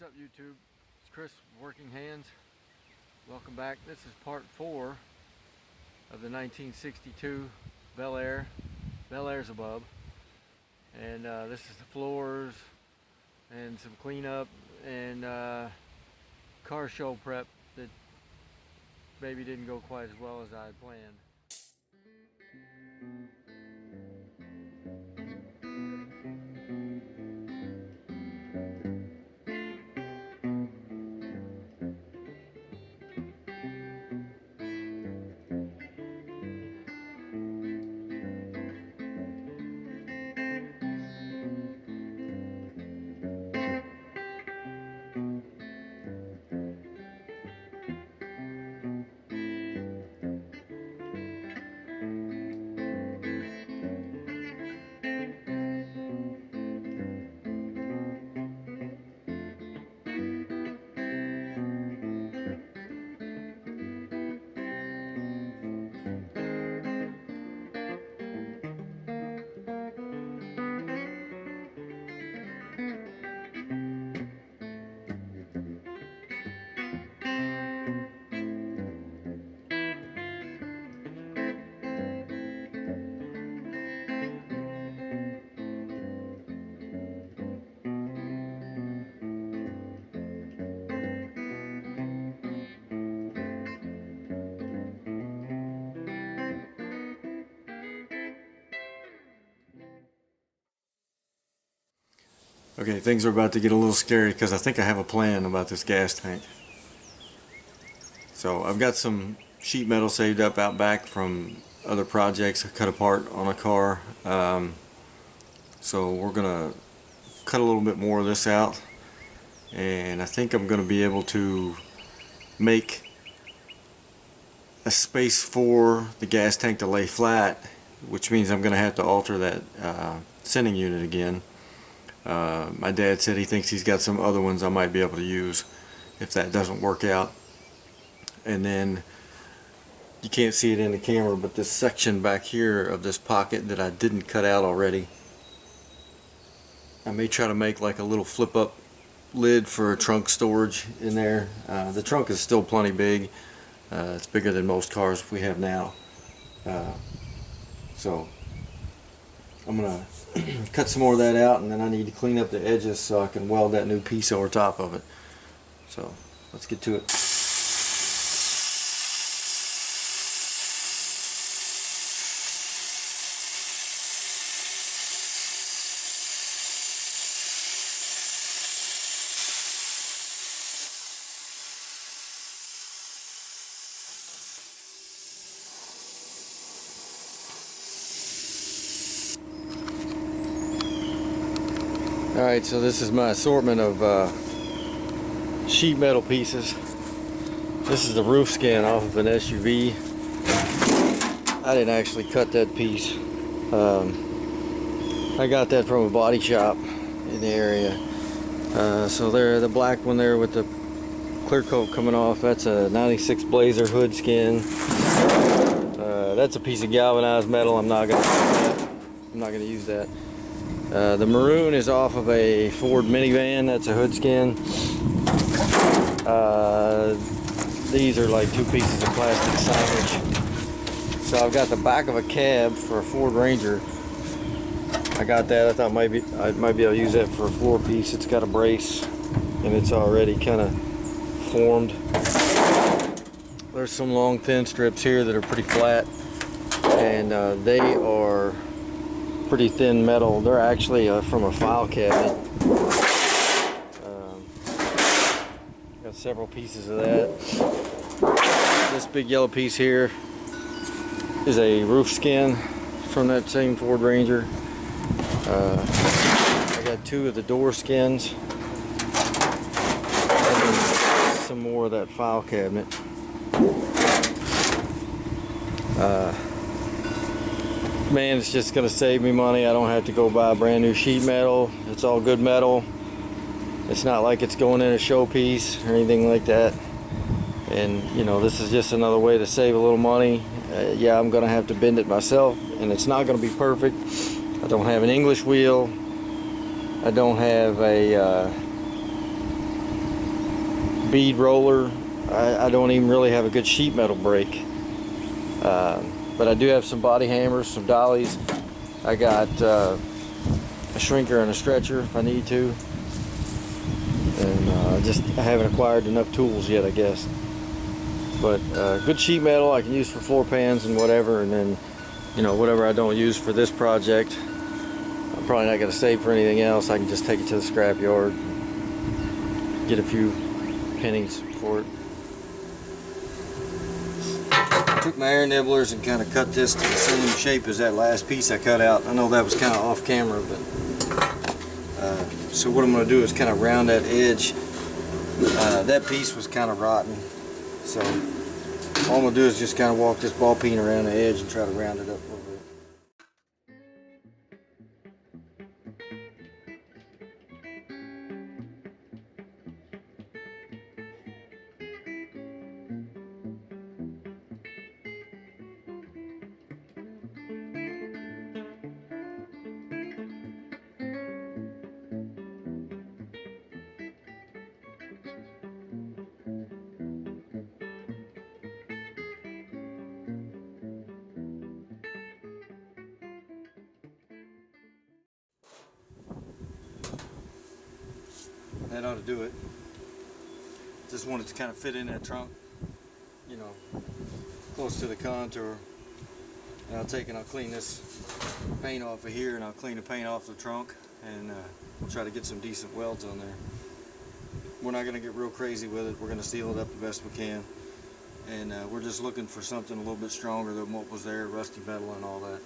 What's up, YouTube? It's Chris, Working Hands. Welcome back. This is part 4 of the 1962 Bel-Air. Bel-Air's above. And this is the floors and some cleanup and car show prep that maybe didn't go quite as well as I had planned. Okay, things are about to get a little scary because I think I have a plan about this gas tank. So I've got some sheet metal saved up out back from other projects I cut apart on a car. So we're gonna cut a little bit more of this out, and I think I'm gonna be able to make a space for the gas tank to lay flat, which means I'm gonna have to alter that sending unit again. My dad said he thinks he's got some other ones I might be able to use if that doesn't work out. And then you can't see it in the camera, but this section back here of this pocket that I didn't cut out already, I may try to make like a little flip up lid for trunk storage in there. The trunk is still plenty big. It's bigger than most cars we have now. So I'm gonna cut some more of that out, and then I need to clean up the edges so I can weld that new piece over top of it. So let's get to it. Alright, so this is my assortment of sheet metal pieces. This is the roof skin off of an SUV. I didn't actually cut that piece. I got that from a body shop in the area. So there, the black one there with the clear coat coming off, that's a 96 Blazer hood skin. That's a piece of galvanized metal. I'm not gonna use that. The maroon is off of a Ford minivan. That's a hood skin. These are like 2 pieces of plastic signage. So I've got the back of a cab for a Ford Ranger. I got that. I thought I might be able to use that for a floor piece. It's got a brace and it's already kind of formed. There's some long thin strips here that are pretty flat, and they are pretty thin metal. They're actually from a file cabinet. Got several pieces of that. This big yellow piece here is a roof skin from that same Ford Ranger. I got 2 of the door skins and then some more of that file cabinet. Man, it's just gonna save me money. I don't have to go buy brand new sheet metal. It's all good metal. It's not like it's going in a showpiece or anything like that. And you know, this is just another way to save a little money. Yeah, I'm gonna have to bend it myself, and it's not gonna be perfect. I don't have an English wheel. I don't have a bead roller. I don't even really have a good sheet metal brake. But I do have some body hammers, some dollies. I got a shrinker and a stretcher if I need to. And I haven't acquired enough tools yet, I guess. But good sheet metal I can use for floor pans and whatever, and then, you know, whatever I don't use for this project, I'm probably not going to save for anything else. I can just take it to the scrap yard, get a few pennies for it. Took my air nibblers and kind of cut this to the same shape as that last piece I cut out. I know that was kind of off camera, but so what I'm going to do is kind of round that edge. That piece was kind of rotten, so all I'm going to do is just kind of walk this ball peen around the edge and try to round it up a little bit. That ought to do it. Just wanted to kind of fit in that trunk, you know, close to the contour. And I'll take and I'll clean this paint off of here, and I'll clean the paint off the trunk, and we'll try to get some decent welds on there. We're not going to get real crazy with it. We're going to seal it up the best we can. And we're just looking for something a little bit stronger than what was there, rusty metal and all that.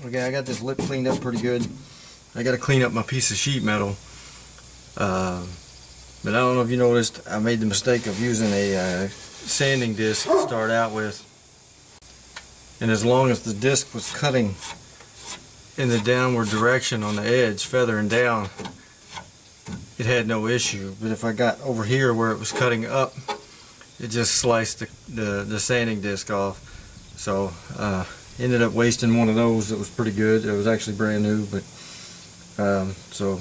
Okay, I got this lip cleaned up pretty good. I got to clean up my piece of sheet metal. But I don't know if you noticed, I made the mistake of using a sanding disc to start out with. And as long as the disc was cutting in the downward direction on the edge, feathering down, it had no issue. But if I got over here where it was cutting up, it just sliced the sanding disc off. So ended up wasting one of those that was pretty good. It was actually brand new, but so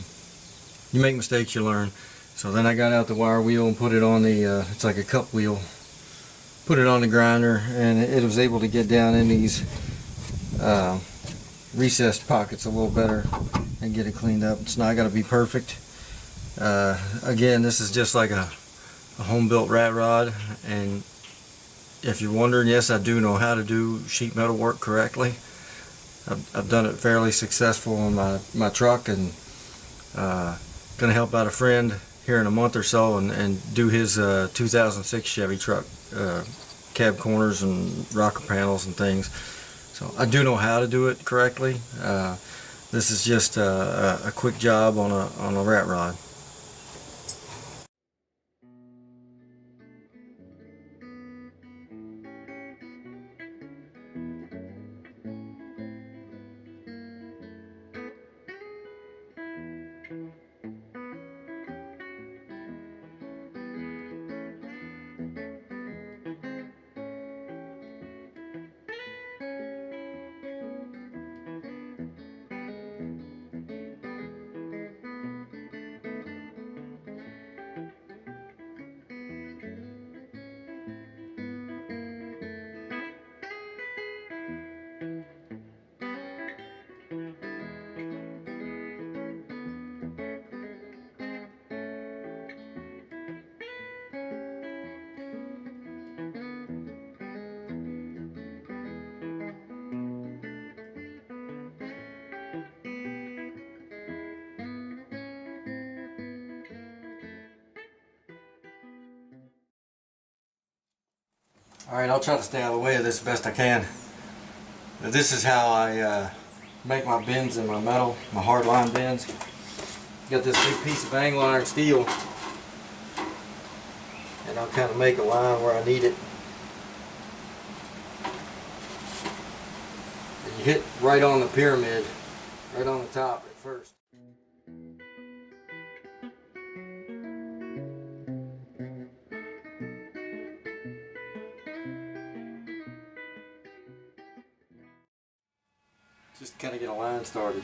you make mistakes, you learn. So then I got out the wire wheel and put it on the it's like a cup wheel, put it on the grinder, and it was able to get down in these recessed pockets a little better and get it cleaned up. It's not got to be perfect. Again, this is just like a home-built rat rod, and if you're wondering, yes, I do know how to do sheet metal work correctly. I've done it fairly successful on my truck, and going to help out a friend here in a month or so and do his 2006 Chevy truck cab corners and rocker panels and things. So I do know how to do it correctly. This is just a quick job on a rat rod. Alright, I'll try to stay out of the way of this best I can. This is how I make my bends in my metal, my hard line bends. Got this big piece of angle iron steel, and I'll kind of make a line where I need it. And you hit right on the pyramid, right on the top at first. Just kind of get a line started.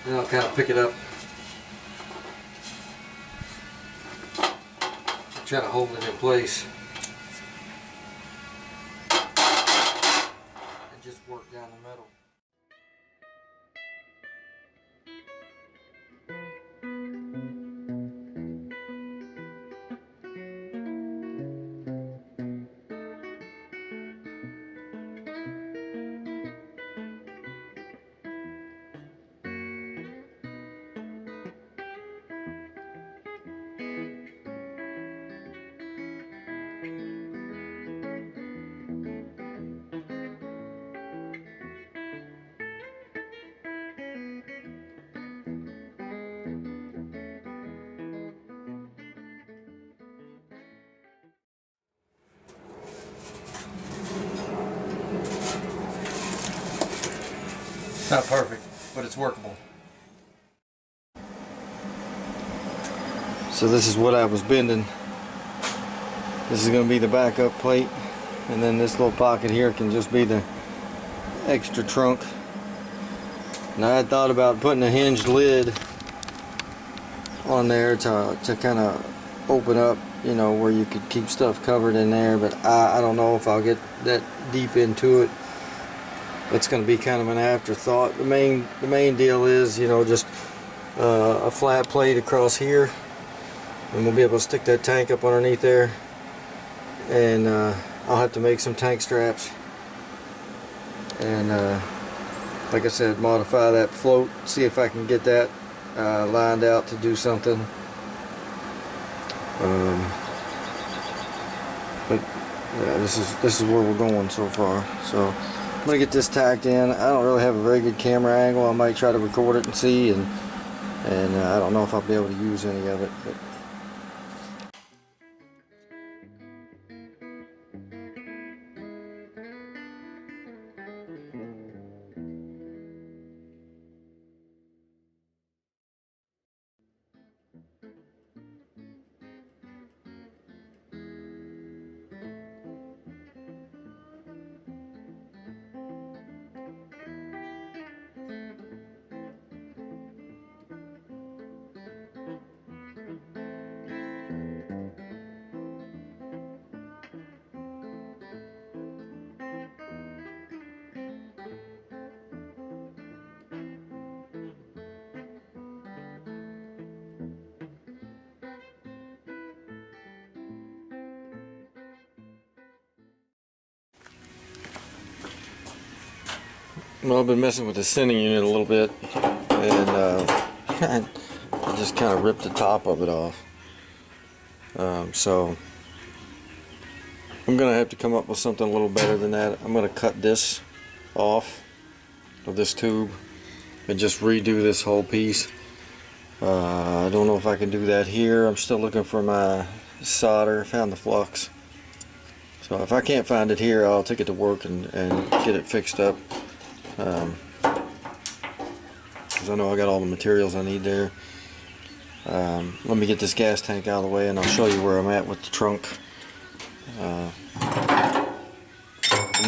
Then I'll kind of pick it up. Try to hold it in place. And just work down the metal. It's not perfect, but it's workable. So this is what I was bending. This is going to be the backup plate, and then this little pocket here can just be the extra trunk. And I had thought about putting a hinged lid on there to kind of open up, you know, where you could keep stuff covered in there, but I don't know if I'll get that deep into it. It's going to be kind of an afterthought. The main deal is, you know, just a flat plate across here, and we'll be able to stick that tank up underneath there. And I'll have to make some tank straps, and like I said, modify that float, see if I can get that lined out to do something. But yeah, this is where we're going so far. So I'm gonna get this tacked in. I don't really have a very good camera angle. I might try to record it and see, and I don't know if I'll be able to use any of it. But well, I've been messing with the sending unit a little bit, and I just kind of ripped the top of it off. So I'm gonna have to come up with something a little better than that. I'm gonna cut this off of this tube and just redo this whole piece. I don't know if I can do that here. I'm still looking for my solder. Found the flux. So if I can't find it here, I'll take it to work and get it fixed up. Because I know I got all the materials I need there. Let me get this gas tank out of the way, and I'll show you where I'm at with the trunk. I'm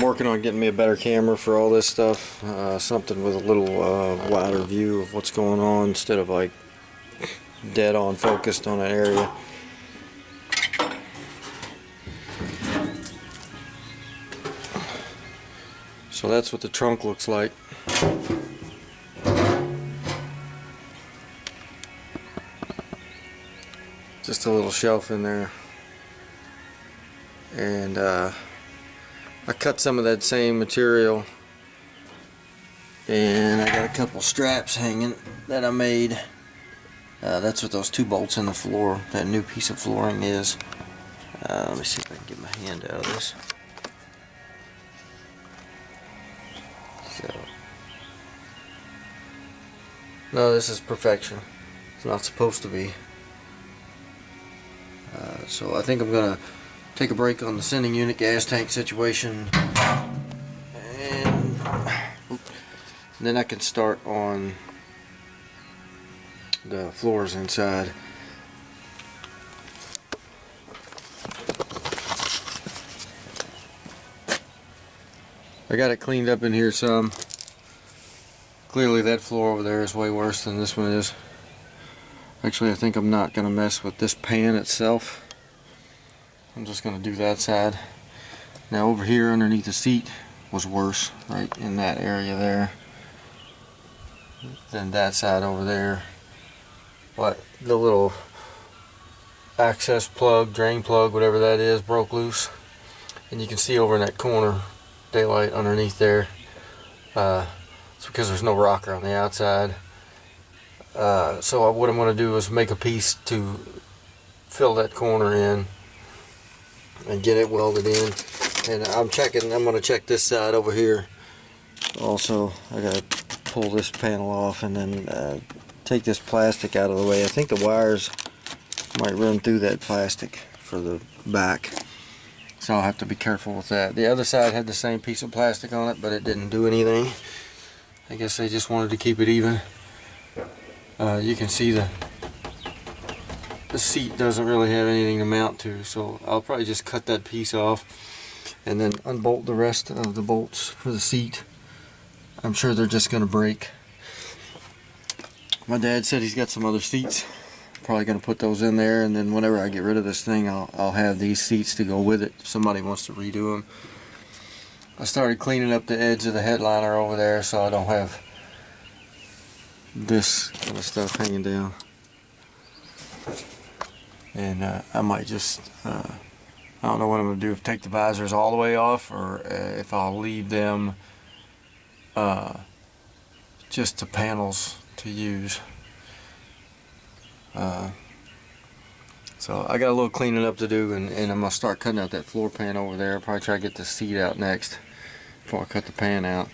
working on getting me a better camera for all this stuff, something with a little wider view of what's going on instead of like dead on focused on an area. So that's what the trunk looks like. Just a little shelf in there, and I cut some of that same material, and I got a couple straps hanging that I made, That's what those 2 bolts in the floor, that new piece of flooring is. Let me see if I can get my hand out of this. So, no, this is perfection. It's not supposed to be. So I think I'm gonna take a break on the sending unit gas tank situation, and then I can start on the floors inside. I got it cleaned up in here some. Clearly that floor over there is way worse than this one is. Actually, I think I'm not going to mess with this pan itself. I'm just going to do that side. Now over here underneath the seat was worse, right in that area there, than that side over there. But the little access plug, drain plug, whatever that is, broke loose. And you can see over in that corner, daylight underneath there. It's because there's no rocker on the outside. So what I'm going to do is make a piece to fill that corner in and get it welded in. And I'm going to check this side over here. Also, I got to pull this panel off and then take this plastic out of the way. I think the wires might run through that plastic for the back, so I'll have to be careful with that. The other side had the same piece of plastic on it, but it didn't do anything. I guess they just wanted to keep it even. You can see the seat doesn't really have anything to mount to, so I'll probably just cut that piece off and then unbolt the rest of the bolts for the seat. I'm sure they're just going to break. My dad said he's got some other seats. Probably going to put those in there, and then whenever I get rid of this thing, I'll have these seats to go with it if somebody wants to redo them. I started cleaning up the edge of the headliner over there so I don't have this kind of stuff hanging down. And I might just, I don't know what I'm going to do, if take the visors all the way off, or if I'll leave them just the panels to use. So I got a little cleaning up to do, and I'm going to start cutting out that floor pan over there. I'll probably try to get the seat out next before I cut the pan out.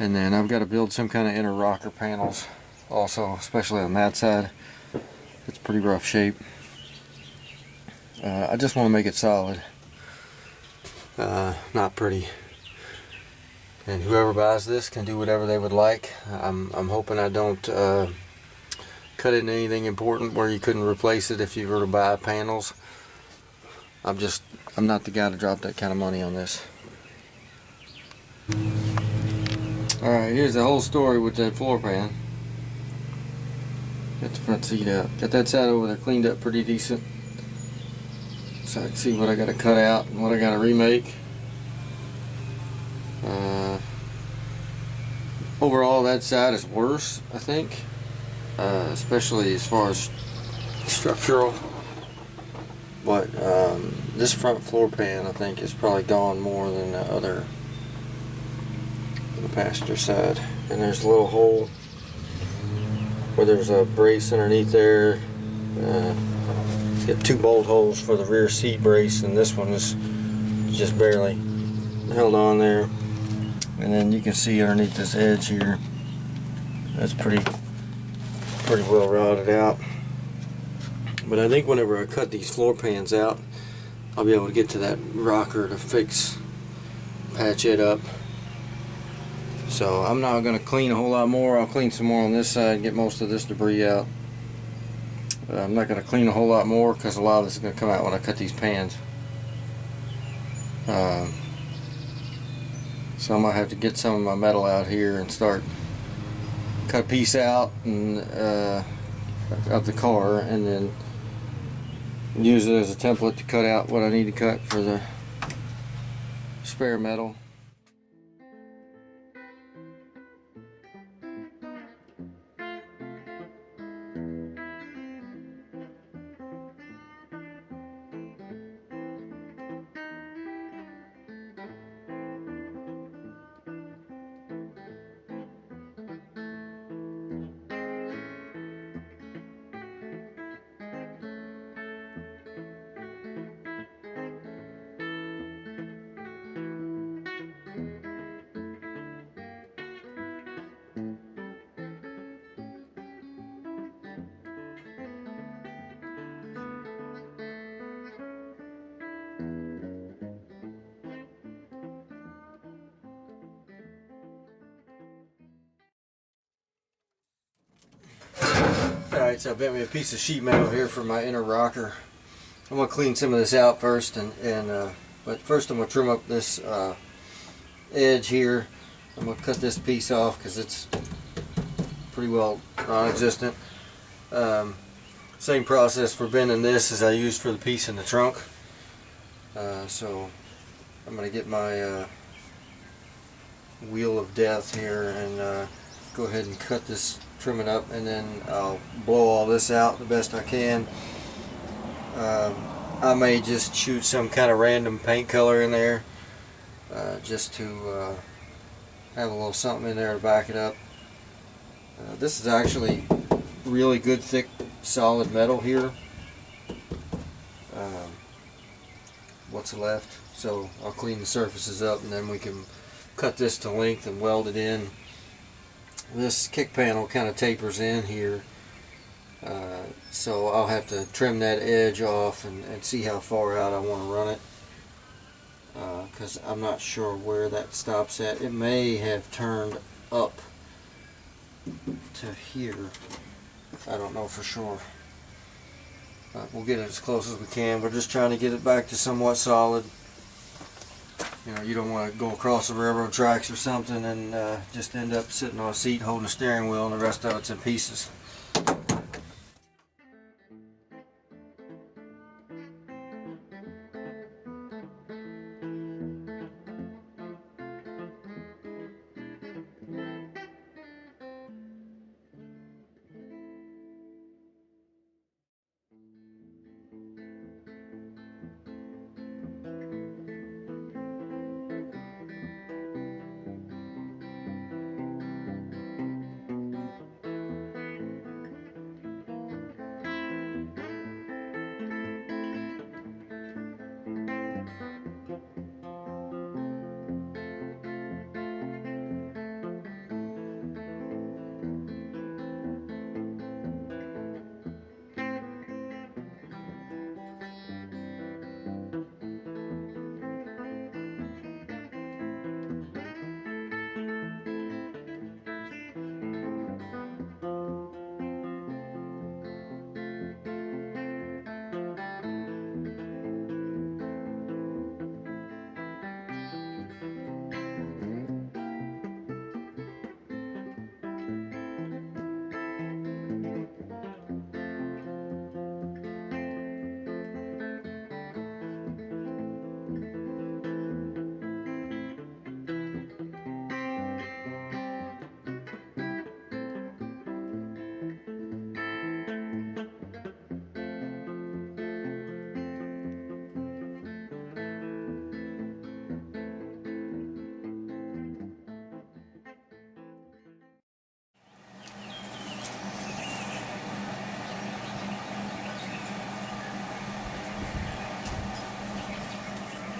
And then I've got to build some kind of inner rocker panels also, especially on that side. It's pretty rough shape. I just want to make it solid, not pretty. And whoever buys this can do whatever they would like. I'm hoping I don't cut it in anything important where you couldn't replace it if you were to buy panels. I'm not the guy to drop that kind of money on this. Alright, here's the whole story with that floor pan. Got the front seat out. Got that side over there cleaned up pretty decent, so I can see what I got to cut out and what I got to remake. Overall, that side is worse, I think, especially as far as structural. But this front floor pan, I think, is probably gone more than the other, the passenger side. And there's a little hole where there's a brace underneath there. It's got 2 bolt holes for the rear seat brace, and this one is just barely held on there. And then you can see underneath this edge here, that's pretty well rotted out. But I think whenever I cut these floor pans out, I'll be able to get to that rocker to patch it up. So I'm not going to clean a whole lot more. I'll clean some more on this side, get most of this debris out. I'm not going to clean a whole lot more because a lot of this is going to come out when I cut these pans. So I might have to get some of my metal out here and cut a piece out and of the car, and then use it as a template to cut out what I need to cut for the spare metal. Alright, so I bent me a piece of sheet metal here for my inner rocker. I'm going to clean some of this out first, but first I'm going to trim up this edge here. I'm going to cut this piece off because it's pretty well non-existent. Same process for bending this as I used for the piece in the trunk. So I'm going to get my wheel of death here and go ahead and cut this, trim it up, and then I'll blow all this out the best I can. I may just shoot some kind of random paint color in there just to have a little something in there to back it up. This is actually really good thick solid metal here, what's left, so I'll clean the surfaces up and then we can cut this to length and weld it in. This kick panel kind of tapers in here, so I'll have to trim that edge off and see how far out I want to run it, because I'm not sure where that stops at. It may have turned up to here, I don't know for sure. We'll get it as close as we can. We're just trying to get it back to somewhat solid. You know, you don't want to go across the railroad tracks or something and just end up sitting on a seat holding a steering wheel and the rest of it's in pieces.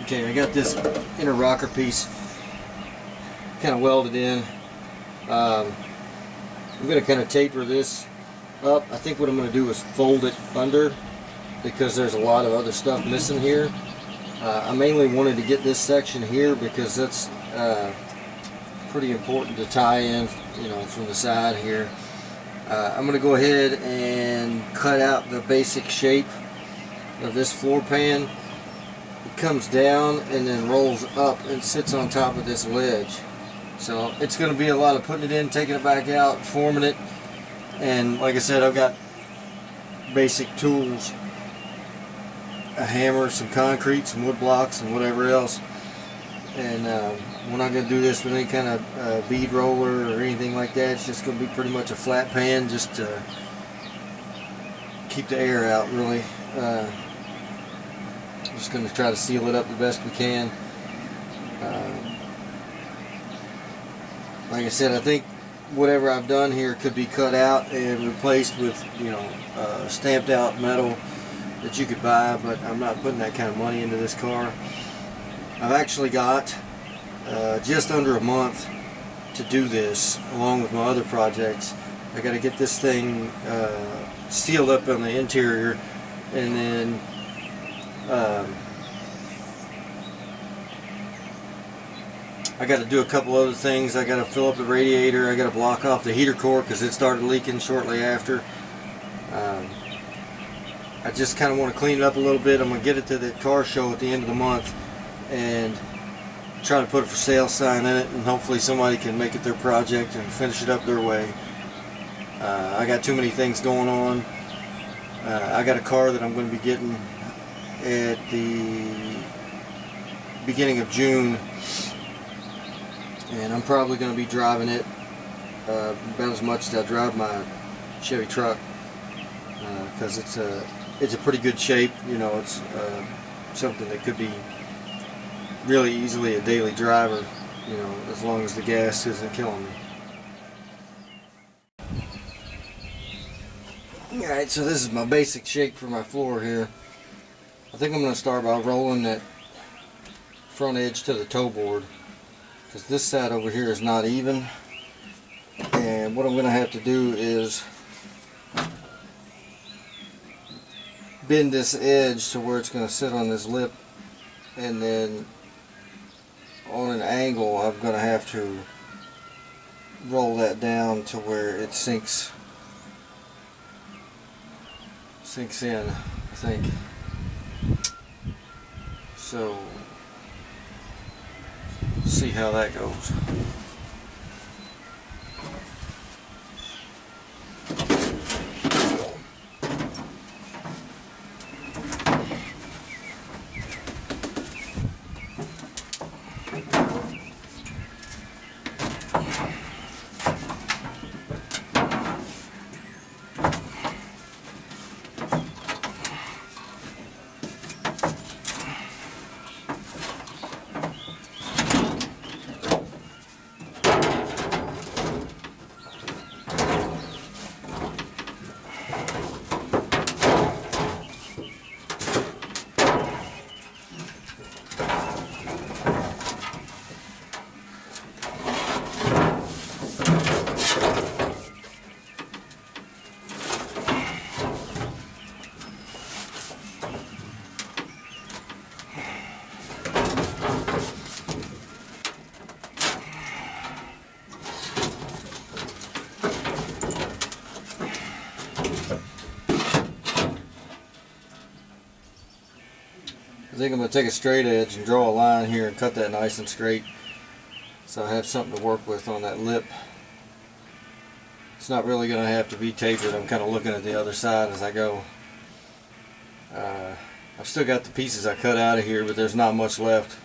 Okay, I got this inner rocker piece kind of welded in. I'm going to kind of taper this up. I think what I'm going to do is fold it under because there's a lot of other stuff missing here. I mainly wanted to get this section here because that's pretty important to tie in, you know, from the side here. I'm going to go ahead and cut out the basic shape of this floor pan. It comes down and then rolls up and sits on top of this ledge. So it's going to be a lot of putting it in, taking it back out, forming it, and like I said, I've got basic tools, a hammer, some concrete, some wood blocks, and whatever else. And we're not going to do this with any kind of bead roller or anything like that. It's just going to be pretty much a flat pan just to keep the air out, really. Just going to try to seal it up the best we can. Like I said, I think whatever I've done here could be cut out and replaced with, you know, stamped out metal that you could buy, but I'm not putting that kind of money into this car. I've actually got just under a month to do this, along with my other projects. I got to get this thing sealed up on the interior, and then I got to do a couple other things. I got to fill up the radiator. I got to block off the heater core because it started leaking shortly after. Um, I just kind of want to clean it up a little bit. I'm going to get it to the car show at the end of the month and try to put a for sale sign in it, and hopefully somebody can make it their project and finish it up their way. I got too many things going on. I got a car that I'm going to be getting at the beginning of June, and I'm probably going to be driving it about as much as I drive my Chevy truck, because it's a pretty good shape. You know, it's something that could be really easily a daily driver, you know, as long as the gas isn't killing me. Alright, so this is my basic shape for my floor here. I think I'm going to start by rolling that front edge to the toe board, because this side over here is not even, and what I'm going to have to do is bend this edge to where it's going to sit on this lip, and then on an angle I'm going to have to roll that down to where it sinks in, I think. So see how that goes. I think I'm going to take a straight edge and draw a line here and cut that nice and straight, so I have something to work with on that lip. It's not really going to have to be tapered. I'm kind of looking at the other side as I go. I've still got the pieces I cut out of here, but there's not much left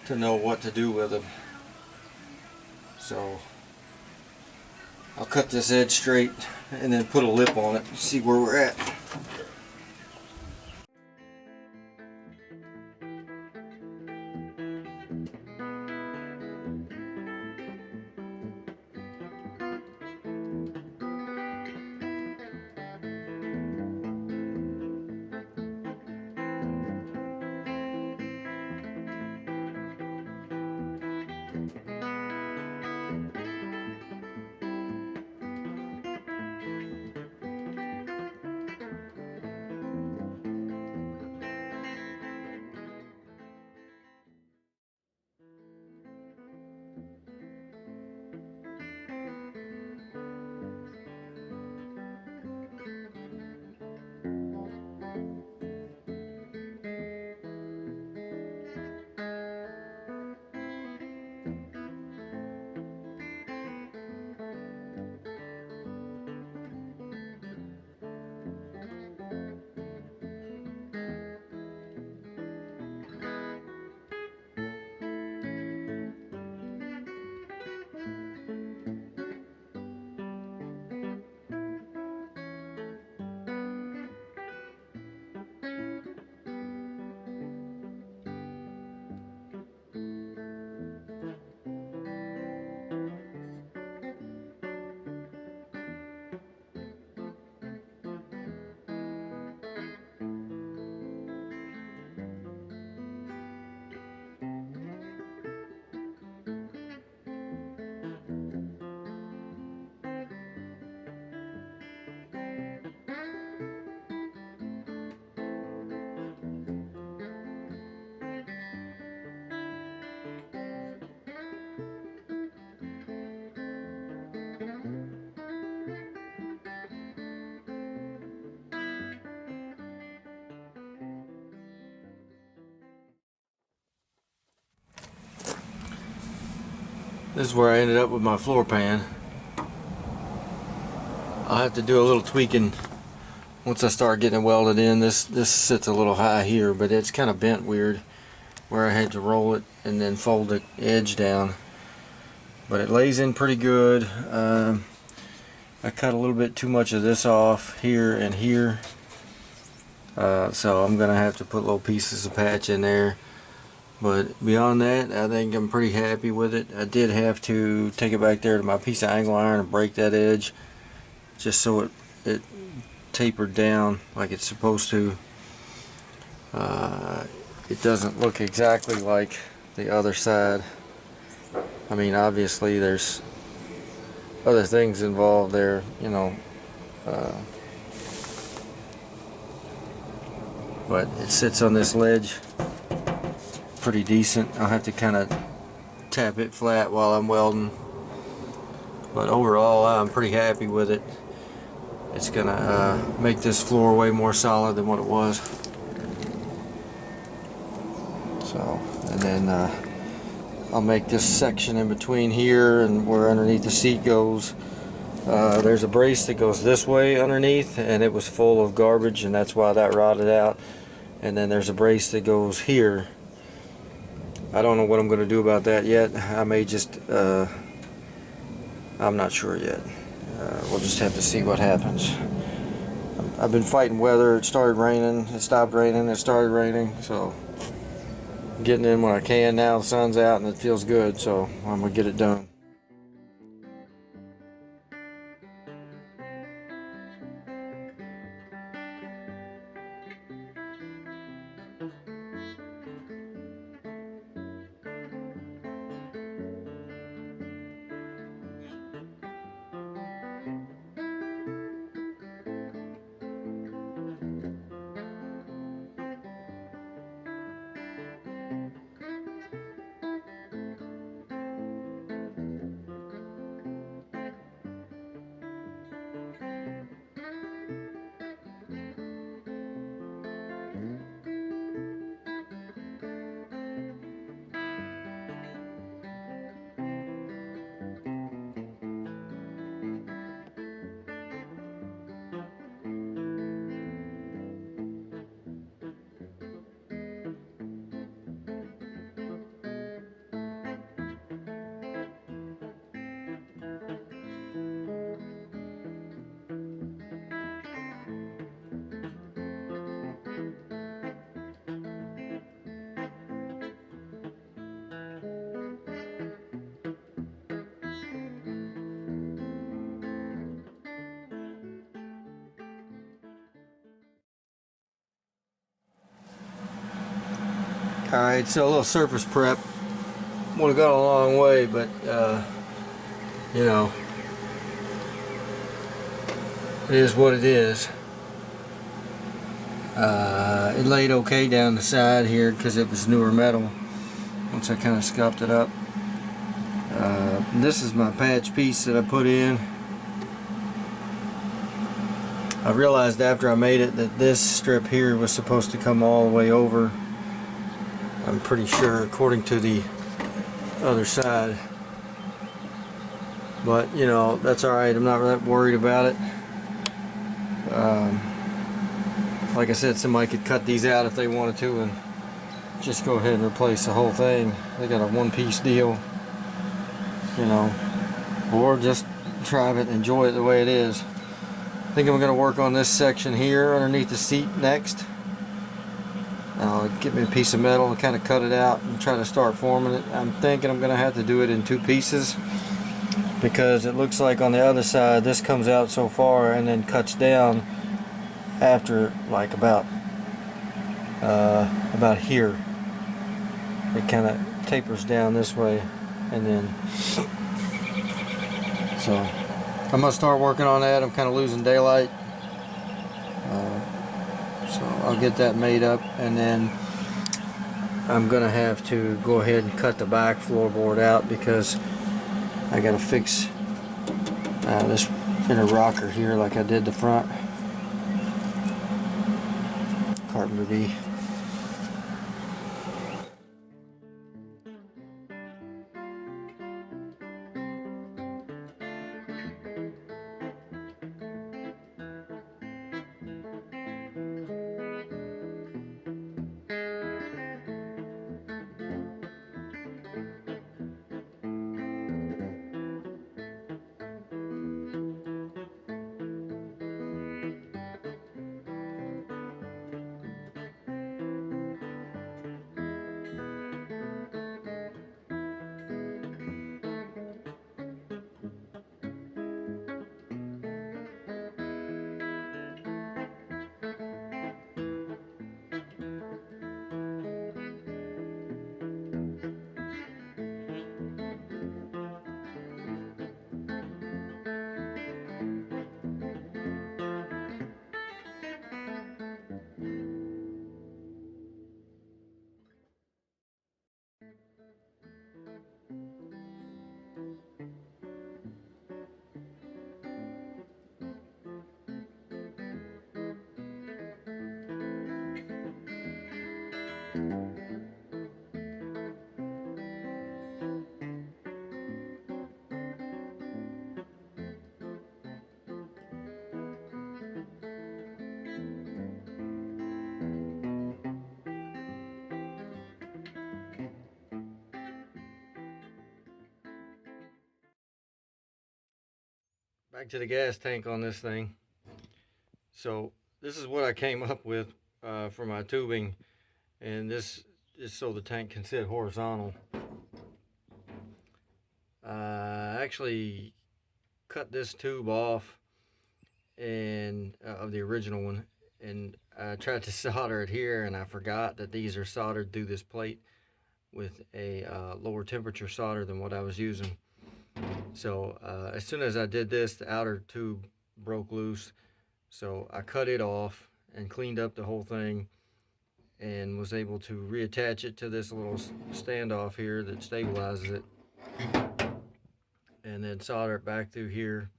to know what to do with them. So I'll cut this edge straight and then put a lip on it and see where we're at. This is where I ended up with my floor pan. I'll have to do a little tweaking once I start getting it welded in. This sits a little high here, but it's kind of bent weird where I had to roll it and then fold the edge down. But it lays in pretty good. I cut a little bit too much of this off here and here. So I'm gonna have to put little pieces of patch in there. But beyond that, I think I'm pretty happy with it. I did have to take it back there to my piece of angle iron and break that edge just so it tapered down like it's supposed to. It doesn't look exactly like the other side. I mean, obviously there's other things involved there, you know, but it sits on this ledge pretty decent. I'll have to kind of tap it flat while I'm welding, but overall I'm pretty happy with it. It's gonna make this floor way more solid than what it was. So, and then I'll make this section in between here and where underneath the seat goes. There's a brace that goes this way underneath, and it was full of garbage, and that's why that rotted out. And then there's a brace that goes here. I don't know what I'm going to do about that yet. I may just, I'm not sure yet. We'll just have to see what happens. I've been fighting weather. It started raining, it stopped raining, it started raining, so getting in when I can. Now the sun's out and it feels good, so I'm gonna get it done. Alright, so a little surface prep. Would have gone a long way, but you know, it is what it is. It laid okay down the side here because it was newer metal once I kind of scuffed it up. This is my patch piece that I put in. I realized after I made it that this strip here was supposed to come all the way over. I'm pretty sure, according to the other side, but you know, that's alright. I'm not that worried about it. Like I said, somebody could cut these out if they wanted to and just go ahead and replace the whole thing. They got a one-piece deal, you know, or just try it and enjoy it the way it is. I think I'm going to work on this section here underneath the seat next. I'll get me a piece of metal and kind of cut it out and try to start forming it. I'm thinking I'm going to have to do it in two pieces because it looks like on the other side this comes out so far and then cuts down after like about here. It kind of tapers down this way, and then so I'm going to start working on that. I'm kind of losing daylight. So I'll get that made up, and then I'm gonna have to go ahead and cut the back floorboard out because I gotta fix this inner rocker here like I did the front. Carpenter B. Back to the gas tank on this thing. So this is what I came up with for my tubing, and this is so the tank can sit horizontal. I actually cut this tube off and of the original one, and I tried to solder it here, and I forgot that these are soldered through this plate with a lower temperature solder than what I was using. So as soon as I did this, the outer tube broke loose. So I cut it off and cleaned up the whole thing and was able to reattach it to this little standoff here that stabilizes it, and then solder it back through here.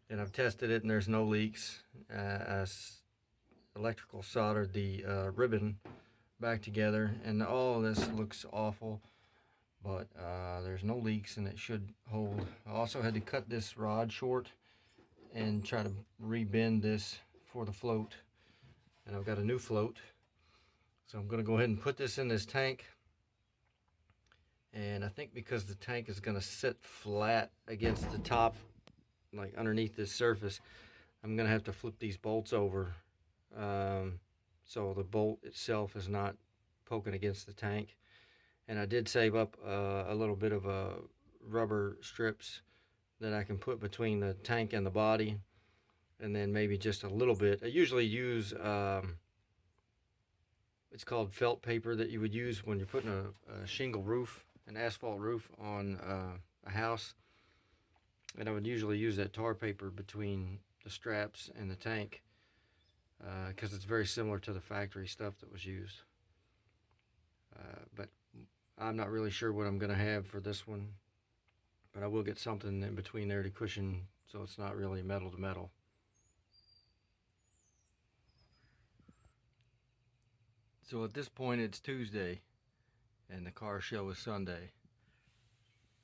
And I've tested it and there's no leaks. I electrical soldered the ribbon back together, and all of this looks awful, but there's no leaks and it should hold. I also had to cut this rod short and try to rebend this for the float, and I've got a new float. So I'm going to go ahead and put this in this tank, and I think because the tank is going to sit flat against the top, like underneath this surface, I'm going to have to flip these bolts over so the bolt itself is not poking against the tank. And I did save up a little bit of rubber strips that I can put between the tank and the body, and then maybe just a little bit. I usually use it's called felt paper that you would use when you're putting a shingle roof, an asphalt roof on a house, and I would usually use that tar paper between the straps and the tank because it's very similar to the factory stuff that was used. But I'm not really sure what I'm going to have for this one, but I will get something in between there to cushion so it's not really metal to metal. So at this point it's Tuesday and the car show is Sunday,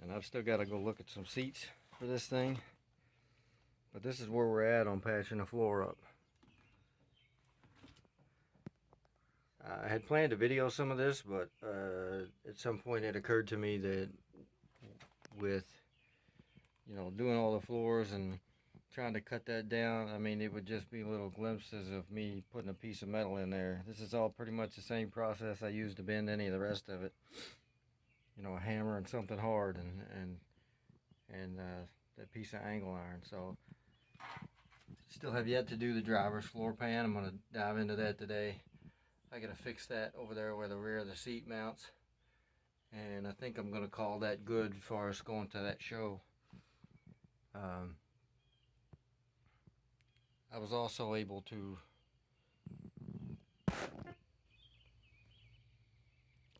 and I've still got to go look at some seats for this thing, but this is where we're at on patching the floor up. I had planned to video some of this, but at some point it occurred to me that with doing all the floors and trying to cut that down, I mean, it would just be little glimpses of me putting a piece of metal in there. This is all pretty much the same process I use to bend any of the rest of it. A hammer and something hard and that piece of angle iron. So still have yet to do the driver's floor pan. I'm going to dive into that today. I got to fix that over there where the rear of the seat mounts, and I think I'm going to call that good as far as going to that show. I was also able to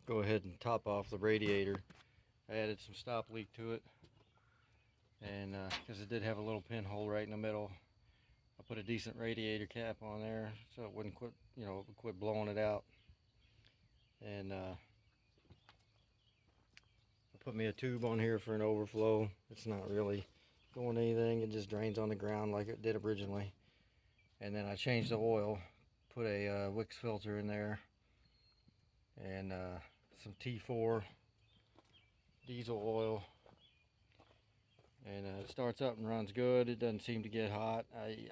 go ahead and top off the radiator. I added some stop leak to it, and because it did have a little pinhole right in the middle, I put a decent radiator cap on there so it wouldn't quit blowing it out. And I put me a tube on here for an overflow. It's not really going anything, it just drains on the ground like it did originally. And then I changed the oil, put a Wix filter in there, and some T4 diesel oil, and it starts up and runs good. It doesn't seem to get hot.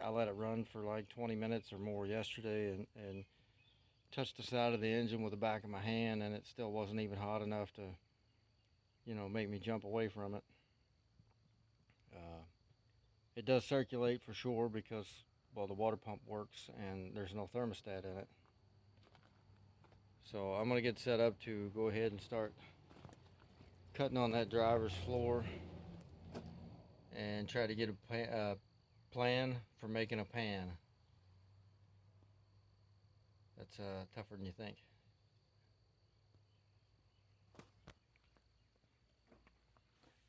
I let it run for like 20 minutes or more yesterday, and touched the side of the engine with the back of my hand, and it still wasn't even hot enough to make me jump away from it. It does circulate for sure because, well, the water pump works and there's no thermostat in it. So I'm going to get set up to go ahead and start cutting on that driver's floor and try to get a plan for making a pan. That's tougher than you think.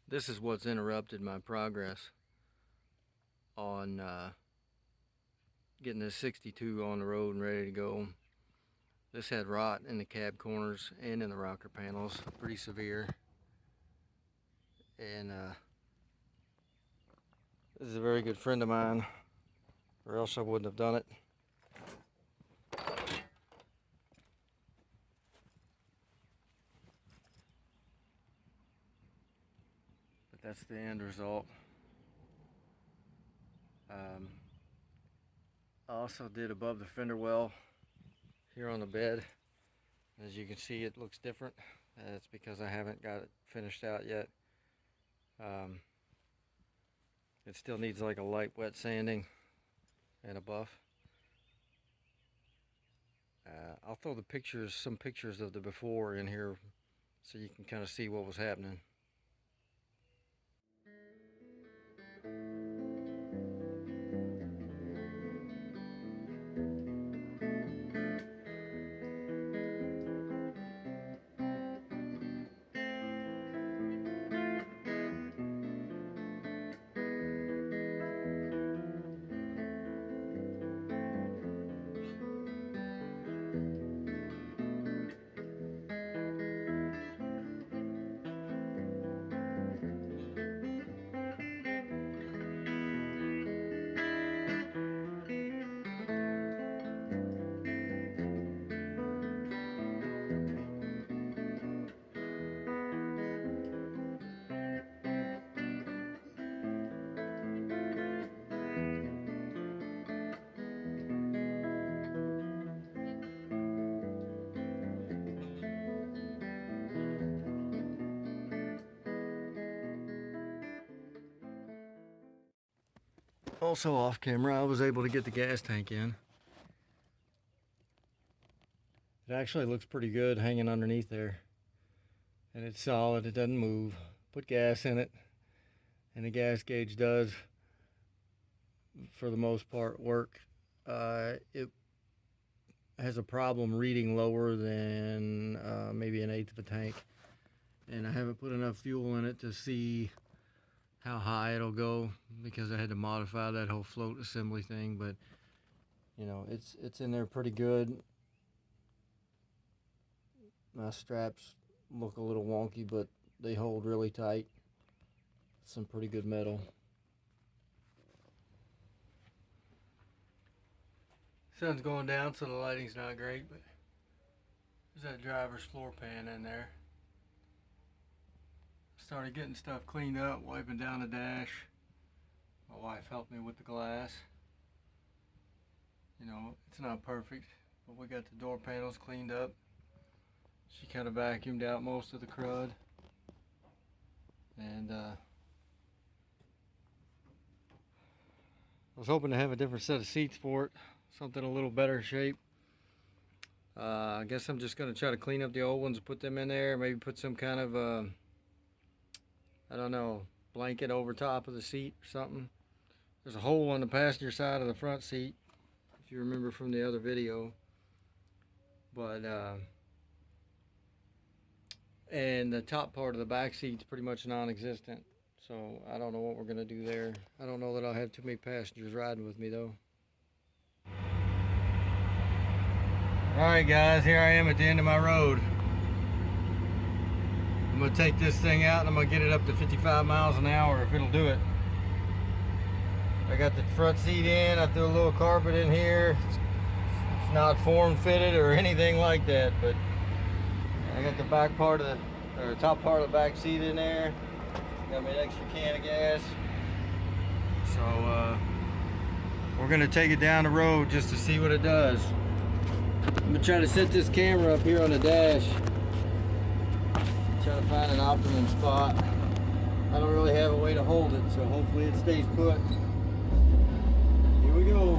This is what's interrupted my progress on getting this 62 on the road and ready to go. This had rot in the cab corners and in the rocker panels, pretty severe. And this is a very good friend of mine, or else I wouldn't have done it. But that's the end result. I also did above the fender well here on the bed. As you can see, it looks different. That's because I haven't got it finished out yet. It still needs like a light wet sanding and a buff. I'll throw some pictures of the before in here so you can kind of see what was happening. Also off camera, I was able to get the gas tank in. It actually looks pretty good hanging underneath there. And it's solid, it doesn't move. Put gas in it, and the gas gauge does, for the most part, work. It has a problem reading lower than maybe 1/8 of a tank. And I haven't put enough fuel in it to see how high it'll go, because I had to modify that whole float assembly thing. But you know, it's in there pretty good. My straps look a little wonky, but they hold really tight. Some pretty good metal. Sun's going down, so the lighting's not great, but there's that driver's floor pan in there. Started getting stuff cleaned up, wiping down the dash. My wife helped me with the glass. You know, it's not perfect, but we got the door panels cleaned up. She kind of vacuumed out most of the crud. And I was hoping to have a different set of seats for it, something a little better shape. I guess I'm just going to try to clean up the old ones and put them in there. Maybe put some kind of I don't know, blanket over top of the seat or something. There's a hole on the passenger side of the front seat, if you remember from the other video. But and the top part of the back seat's pretty much non-existent. So I don't know what we're gonna do there. I don't know that I'll have too many passengers riding with me though. Alright guys, here I am at the end of my road. I'm going to take this thing out and I'm going to get it up to 55 miles an hour if it'll do it. I got the front seat in, I threw a little carpet in here. It's not form fitted or anything like that, but I got the back part of the top part of the back seat in there. Got me an extra can of gas. So we're going to take it down the road just to see what it does. I'm going to try to set this camera up here on the dash. Try to find an optimum spot. I don't really have a way to hold it, so hopefully it stays put. Here we go.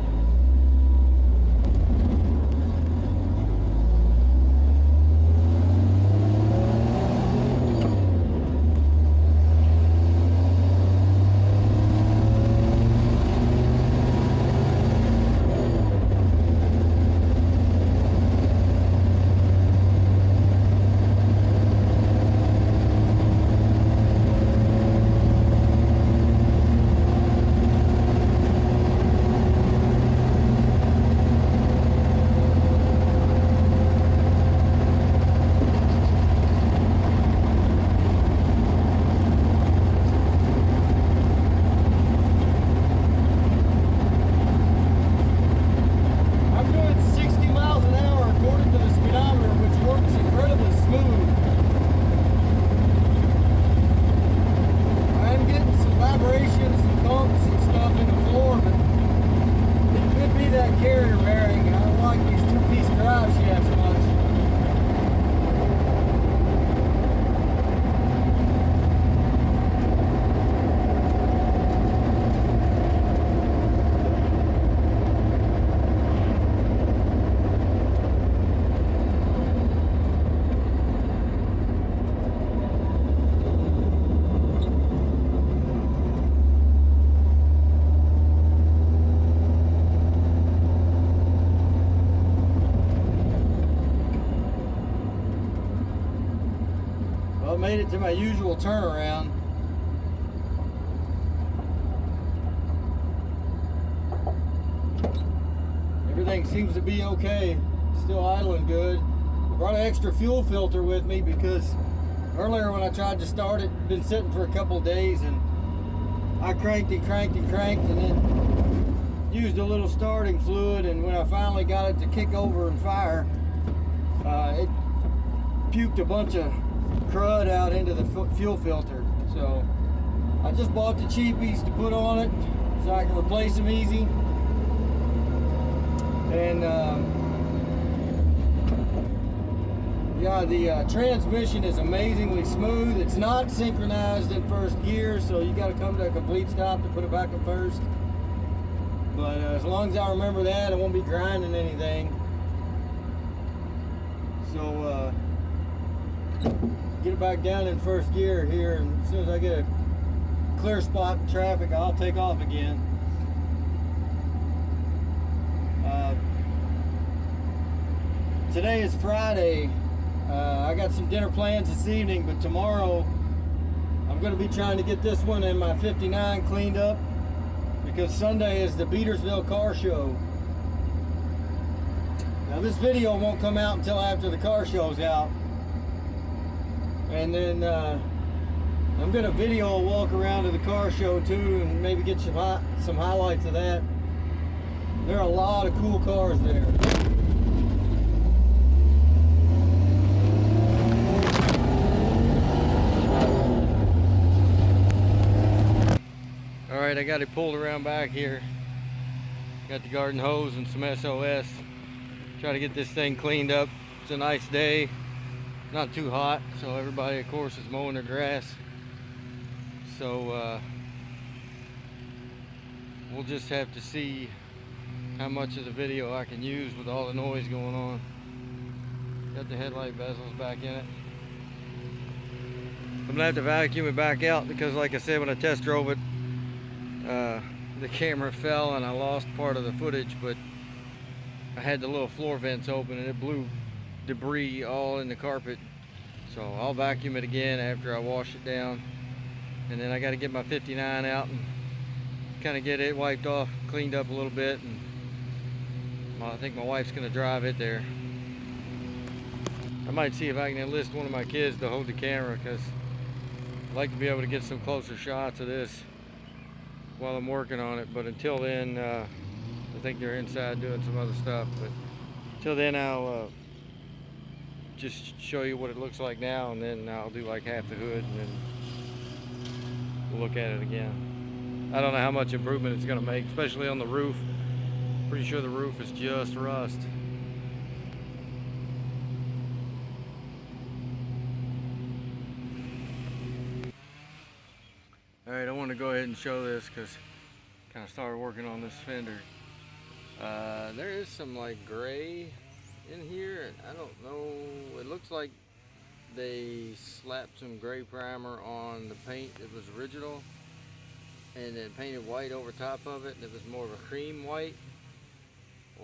made it to my usual turnaround. Everything seems to be okay. Still idling good. I brought an extra fuel filter with me because earlier when I tried to start it, been sitting for a couple of days, and I cranked and cranked and cranked, and then used a little starting fluid, and when I finally got it to kick over and fire, it puked a bunch of crud out into the fuel filter. So I just bought the cheapies to put on it so I can replace them easy. And yeah, the transmission is amazingly smooth. It's not synchronized in first gear, so you got to come to a complete stop to put it back in first. But as long as I remember that, I won't be grinding anything. So get it back down in first gear here, and as soon as I get a clear spot in traffic, I'll take off again. Today is Friday. I got some dinner plans this evening, but tomorrow I'm going to be trying to get this one and my 59 cleaned up, because Sunday is the Beatersville car show. Now this video won't come out until after the car show's out, and then I'm going to video a walk around to the car show too, and maybe get some highlights of that. There are a lot of cool cars there. Alright, I got it pulled around back here. Got the garden hose and some SOS. Try to get this thing cleaned up. It's a nice day. Not too hot, so everybody of course is mowing their grass. So we'll just have to see how much of the video I can use with all the noise going on. Got the headlight bezels back in it. I'm gonna have to vacuum it back out because, like I said, when I test drove it, the camera fell and I lost part of the footage, but I had the little floor vents open and it blew debris all in the carpet. So I'll vacuum it again after I wash it down, and then I got to get my 59 out and kind of get it wiped off, cleaned up a little bit, and I think my wife's gonna drive it there. I might see if I can enlist one of my kids to hold the camera, because I'd like to be able to get some closer shots of this while I'm working on it. But until then, I think they're inside doing some other stuff. But until then, I'll just show you what it looks like now, and then I'll do like half the hood, and then we'll look at it again. I don't know how much improvement it's going to make, especially on the roof. Pretty sure the roof is just rust. Alright, I want to go ahead and show this because I kind of started working on this fender. There is some like gray in here. I don't know. It looks like they slapped some gray primer on the paint that was original and then painted white over top of it, and it was more of a cream white,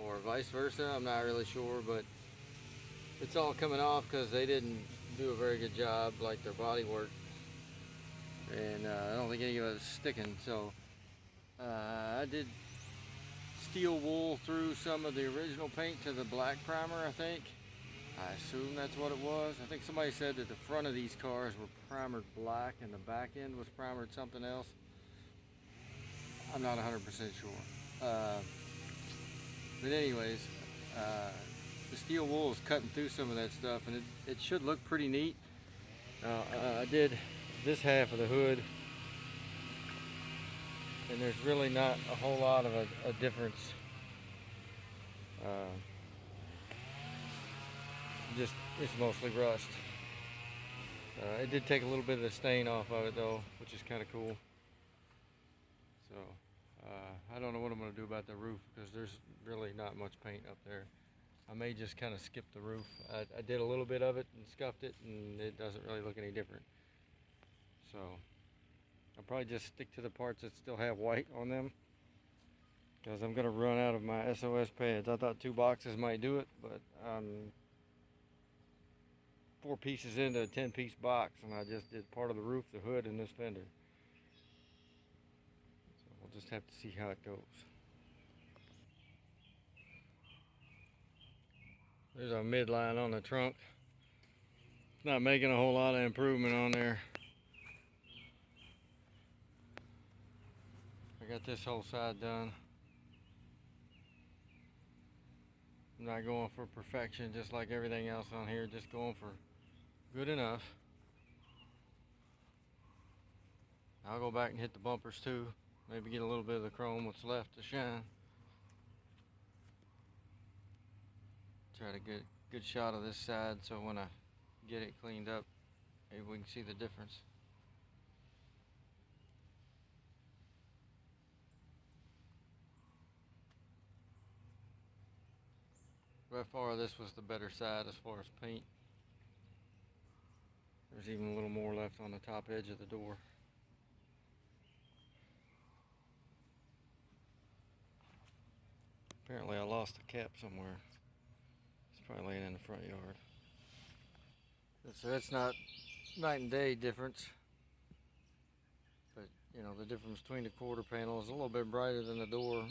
or vice versa. I'm not really sure, but it's all coming off because they didn't do a very good job like their body work. And I don't think any of it was sticking, so I did steel wool through some of the original paint to the black primer, I think. I assume that's what it was. I think somebody said that the front of these cars were primered black and the back end was primered something else. I'm not 100% sure. But anyways, the steel wool is cutting through some of that stuff, and it should look pretty neat. I did this half of the hood, and there's really not a whole lot of a difference. Just it's mostly rust. It did take a little bit of the stain off of it though, which is kind of cool. So I don't know what I'm going to do about the roof, because there's really not much paint up there. I may just kind of skip the roof. I did a little bit of it and scuffed it, and it doesn't really look any different. So I'll probably just stick to the parts that still have white on them, because I'm going to run out of my SOS pads. I thought 2 boxes might do it, but 4 pieces into a 10-piece box, and I just did part of the roof, the hood, and this fender. So we'll just have to see how it goes. There's our midline on the trunk. It's not making a whole lot of improvement on there. I got this whole side done. I'm not going for perfection, just like everything else on here, just going for good enough. I'll go back and hit the bumpers too. Maybe get a little bit of the chrome what's left to shine. Try to get a good shot of this side so when I get it cleaned up, maybe we can see the difference. By far this was the better side as far as paint. There's even a little more left on the top edge of the door. Apparently I lost a cap somewhere. It's probably laying in the front yard. So that's not night and day difference. But you know, the difference between the quarter panel is a little bit brighter than the door.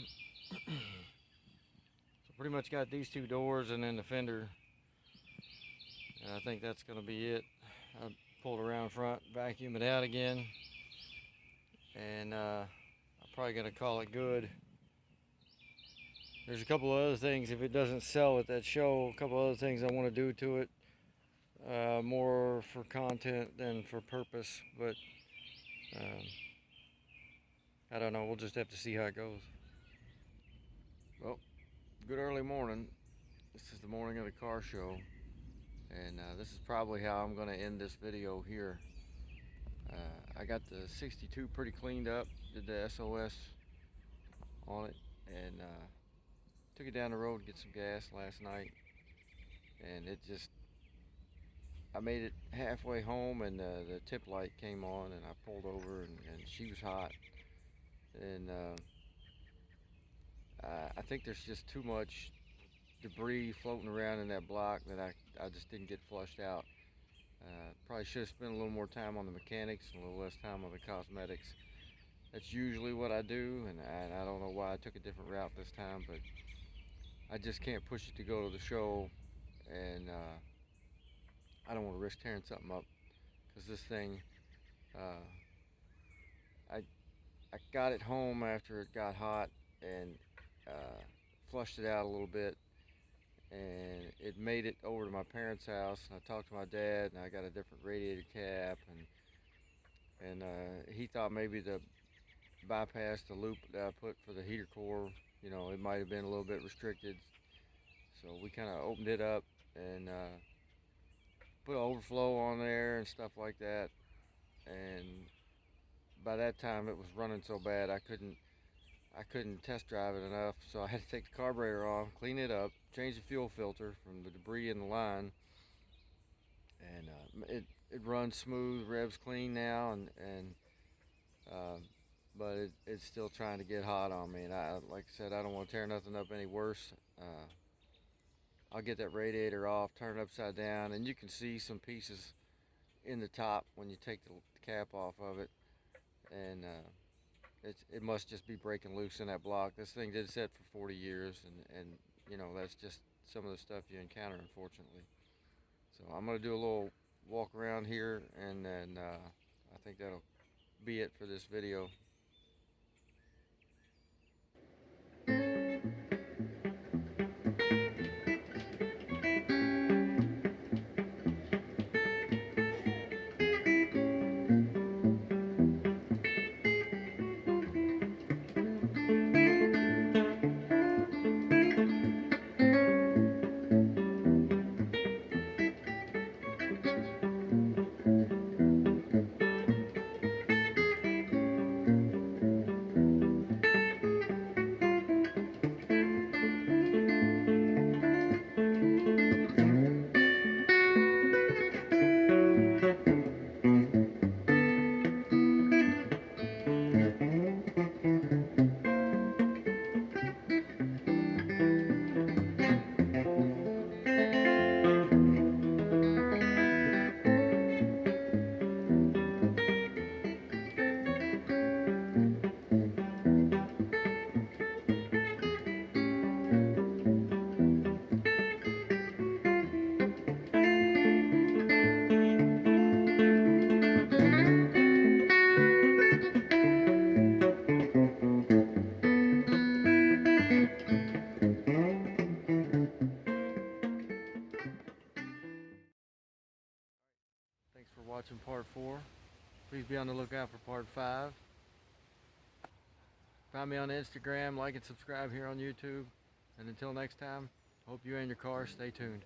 So pretty much got these two doors and then the fender. And I think that's gonna be it. I pulled around front, vacuum it out again. And I'm probably gonna call it good. There's a couple of other things, if it doesn't sell at that show, a couple other things I want to do to it, more for content than for purpose, but I don't know, we'll just have to see how it goes. Well, good early morning. This is the morning of the car show, and this is probably how I'm going to end this video here. I got the 62 pretty cleaned up, did the SOS on it, and took it down the road to get some gas last night, and I made it halfway home, and the tip light came on, and I pulled over, and she was hot, and I think there's just too much debris floating around in that block that I just didn't get flushed out. Probably should have spent a little more time on the mechanics and a little less time on the cosmetics. That's usually what I do, and I don't know why I took a different route this time, but I just can't push it to go to the show, and I don't want to risk tearing something up, because this thing, I got it home after it got hot, and flushed it out a little bit, and it made it over to my parents' house, and I talked to my dad, and I got a different radiator cap, and he thought maybe the bypass the loop that I put for the heater core, you know, it might have been a little bit restricted, so we kind of opened it up and put an overflow on there and stuff like that, and by that time it was running so bad I couldn't test drive it enough, so I had to take the carburetor off, clean it up, change the fuel filter from the debris in the line, and it runs smooth, revs clean now, and but it's still trying to get hot on me, and like I said, I don't want to tear nothing up any worse. I'll get that radiator off, turn it upside down, and you can see some pieces in the top when you take the cap off of it, and it must just be breaking loose in that block. This thing did sit for 40 years, and you know, that's just some of the stuff you encounter, unfortunately. So I'm gonna do a little walk around here, and then I think that'll be it for this video. part 4. Please be on the lookout for part 5. Find me on Instagram, like and subscribe here on YouTube. And until next time, hope you and your car stay tuned.